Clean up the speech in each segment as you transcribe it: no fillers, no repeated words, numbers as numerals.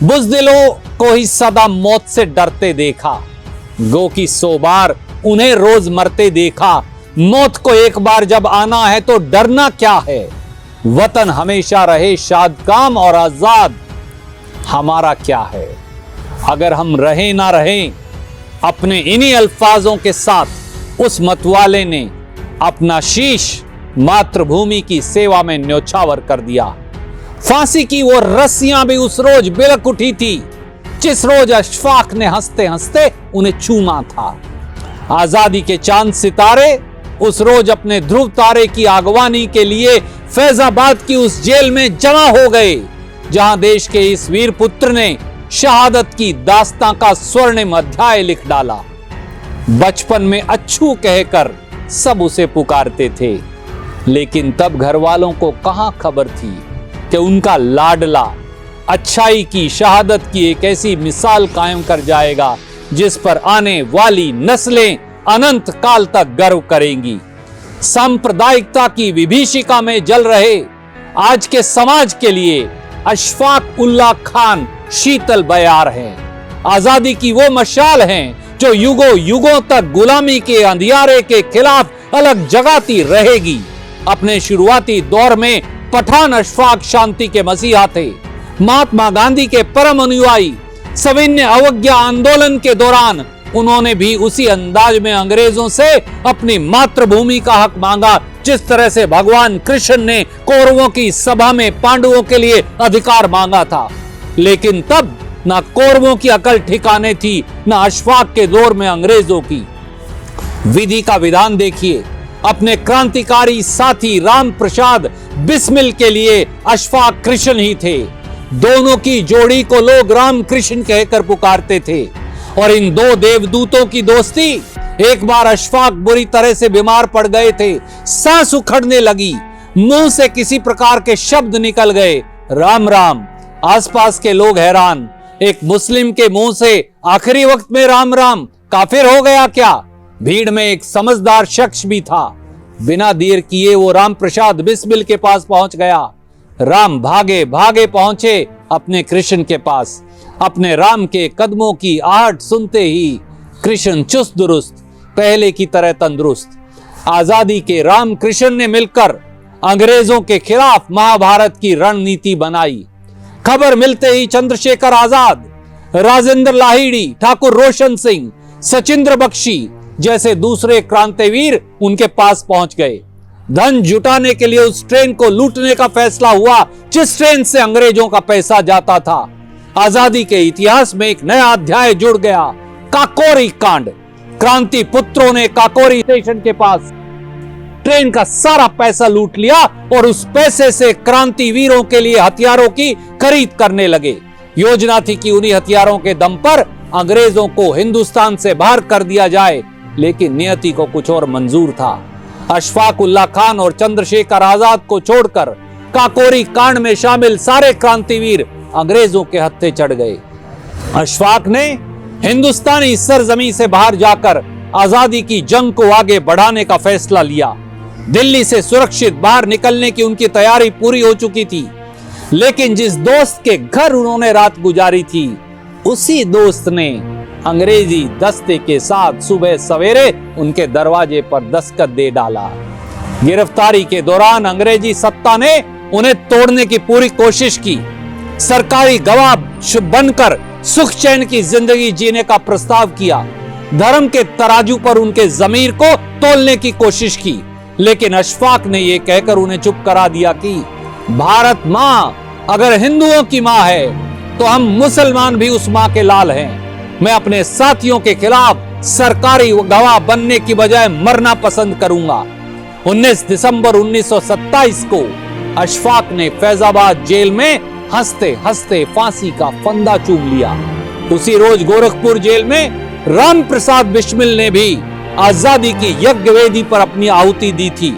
बुज़दिलों को ही सदा मौत से डरते देखा, गो की 100 बार उन्हें रोज मरते देखा। मौत को एक बार जब आना है तो डरना क्या है। वतन हमेशा रहे शादकाम और आजाद, हमारा क्या है। अगर हम रहें ना रहें, अपने इन्हीं अल्फाजों के साथ उस मतवाले ने अपना शीश मातृभूमि की सेवा में न्योछावर कर दिया। फांसी की वो रस्सियां भी उस रोज बिलक उठी थी जिस रोज अशफाक ने हंसते हंसते उन्हें चूमा था। आजादी के चांद सितारे उस रोज अपने ध्रुव तारे की आगवानी के लिए फैजाबाद की उस जेल में जमा हो गए, जहां देश के इस वीर पुत्र ने शहादत की दास्तां का स्वर्णिम अध्याय लिख डाला। बचपन में अच्छू कहकर सब उसे पुकारते थे, लेकिन तब घर वालों को कहां खबर थी कि उनका लाडला अच्छाई की, शहादत की एक ऐसी मिसाल कायम कर जाएगा जिस पर आने वाली नस्लें अनंत काल तक गर्व करेंगी। सांप्रदायिकता की विभीषिका में जल रहे आज के समाज के लिए अशफाक उल्लाह खान शीतल बयार हैं। आजादी की वो मशाल हैं जो युगों युगों तक गुलामी के अंधियारे के खिलाफ अलग जगाती रहेगी। अपने शुरुआती दौर में पठान अशफाक शांति के मसीहा थे। महात्मा गांधी के परम अनुयायी। सविनय अवज्ञा आंदोलन के दौरान उन्होंने भी उसी अंदाज में अंग्रेजों से अपनी मातृभूमि का हक मांगा, जिस तरह से भगवान कृष्ण ने कौरवों की सभा में पांडवों के लिए अधिकार मांगा था। लेकिन तब ना कौरवों की अकल ठिकाने थी, ना अशफाक के दौर में अंग्रेजों की। विधि का विधान देखिए, अपने क्रांतिकारी साथी राम प्रसाद बिस्मिल के लिए अशफाक कृष्ण ही थे। दोनों की जोड़ी को लोग राम कृष्ण कहकर पुकारते थे। और इन दो देवदूतों की दोस्ती, एक बार अशफाक बुरी तरह से बीमार पड़ गए थे, सांस उखड़ने लगी, मुंह से किसी प्रकार के शब्द निकल गए, राम राम। आसपास के लोग हैरान, एक मुस्लिम के मुंह से आखिरी वक्त में राम राम, काफिर हो गया क्या। भीड़ में एक समझदार शख्स भी था। बिना देर किए वो राम प्रसाद बिस्मिल के पास पहुंच गया। राम भागे भागे पहुंचे अपने कृष्ण के पास। अपने राम के कदमों की आहट सुनते ही कृष्ण चुस्त दुरुस्त, पहले की तरह तंदुरुस्त। आजादी के राम कृष्ण ने मिलकर अंग्रेजों के खिलाफ महाभारत की रणनीति बनाई। खबर मिलते ही चंद्रशेखर आजाद, राजेंद्र लाहिड़ी, ठाकुर रोशन सिंह, सचिंद्र बख्शी जैसे दूसरे क्रांतिवीर उनके पास पहुंच गए। धन जुटाने के लिए उस ट्रेन को लूटने का फैसला हुआ जिस ट्रेन से अंग्रेजों का पैसा जाता था। आजादी के इतिहास में एक नया अध्याय जुड़ गया, काकोरी कांड। क्रांति पुत्रों ने काकोरी स्टेशन के पास ट्रेन का सारा पैसा लूट लिया और उस पैसे से क्रांतिवीरों के लिए हथियारों की खरीद करने लगे। योजना थी कि उन्हीं हथियारों के दम पर अंग्रेजों को हिंदुस्तान से बाहर कर दिया जाए, लेकिन नियति को कुछ और मंजूर था। अशफाक उल्लाह खान और चंद्रशेखर आजाद को छोड़कर काकोरी कांड में शामिल सारे क्रांतिवीर अंग्रेजों के हत्थे चढ़ गए। अशफाक ने हिंदुस्तानी सरजमी से बाहर जाकर आजादी की जंग को आगे बढ़ाने का फैसला लिया। दिल्ली से सुरक्षित बाहर निकलने की उनकी तैयारी पूरी हो चुकी थी, लेकिन जिस दोस्त के घर उन्होंने रात गुजारी थी, उसी दोस्त ने अंग्रेजी दस्ते के साथ सुबह सवेरे उनके दरवाजे पर दस्तखत दे डाला। गिरफ्तारी के दौरान अंग्रेजी सत्ता ने उन्हें तोड़ने की पूरी कोशिश की। सरकारी गवाह बनकर सुख चैन की जिंदगी जीने का प्रस्ताव किया। धर्म के तराजू पर उनके जमीर को तोलने की कोशिश की, लेकिन अशफाक ने यह कहकर उन्हें चुप करा दिया कि भारत मां अगर हिंदुओं की मां है तो हम मुसलमान भी उस मां के लाल हैं। मैं अपने साथियों के खिलाफ सरकारी गवाह बनने की बजाय मरना पसंद करूंगा। 19 दिसंबर 1927 को अशफाक ने फैजाबाद जेल में हंसते हंसते फांसी का फंदा चूम लिया। उसी रोज गोरखपुर जेल में राम प्रसाद बिस्मिल ने भी आजादी की यज्ञ वेदी पर अपनी आहुति दी थी।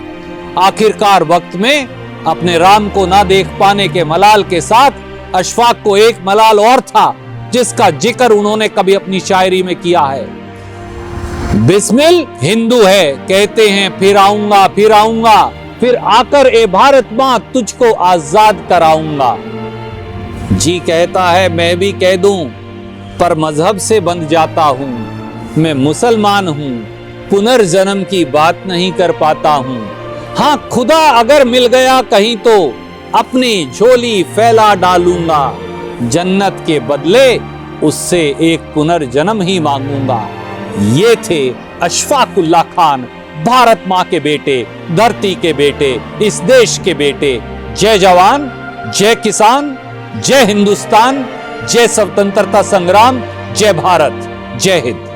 आखिरकार वक्त में अपने राम को ना देख पाने के मलाल के साथ अशफाक को एक मलाल और था, जिसका जिक्र उन्होंने कभी अपनी शायरी में किया है। बिस्मिल हिंदू है, कहते हैं फिर आऊंगा, फिर आकर ए भारत मां तुझको आजाद कराऊंगा। जी कहता है मैं भी कह दूं, पर मजहब से बंध जाता हूं। मैं मुसलमान हूं, पुनर्जन्म की बात नहीं कर पाता हूं। हां, खुदा अगर मिल गया कहीं तो अपनी झोली फैला डालूंगा। जन्नत के बदले उससे एक पुनर्जन्म ही मांगूंगा। ये थे अशफाकुल्लाह खान, भारत मां के बेटे, धरती के बेटे, इस देश के बेटे। जय जवान, जय किसान, जय हिंदुस्तान, जय स्वतंत्रता संग्राम, जय भारत, जय हिंद।